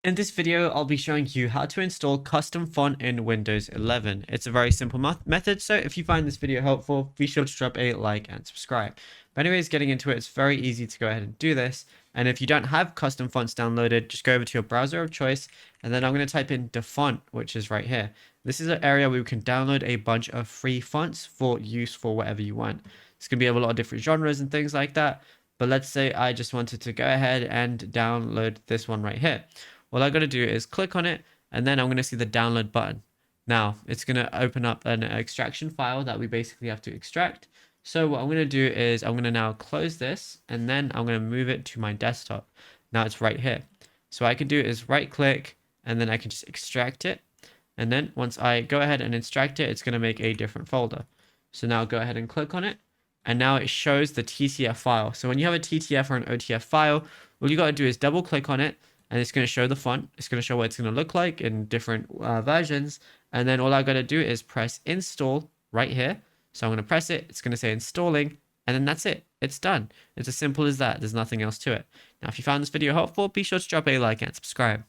In this video, I'll be showing you how to install custom font in Windows 11. It's a very simple method, so if you find this video helpful, be sure to drop a like and subscribe. But anyways, getting into it, it's very easy to go ahead and do this. And if you don't have custom fonts downloaded, just go over to your browser of choice, and then I'm going to type in Dafont, which is right here. This is an area where you can download a bunch of free fonts for use for whatever you want. It's going to be a lot of different genres and things like that. But let's say I just wanted to go ahead and download this one right here. All I got to do is click on it, and then I'm going to see the download button. Now it's going to open up an extraction file that we basically have to extract. So what I'm going to do is I'm going to now close this, and then I'm going to move it to my desktop. Now it's right here. So what I can do is right click, and then I can just extract it. And then once I go ahead and extract it, it's going to make a different folder. So now go ahead and click on it. And now it shows the TTF file. So when you have a TTF or an OTF file, all you got to do is double click on it, and it's going to show the font. It's going to show what it's going to look like in different versions. And then all I got to do is press install right here. So I'm going to press it. It's going to say installing, and then that's it. It's done. It's as simple as that. There's nothing else to it. Now, if you found this video helpful, be sure to drop a like and subscribe.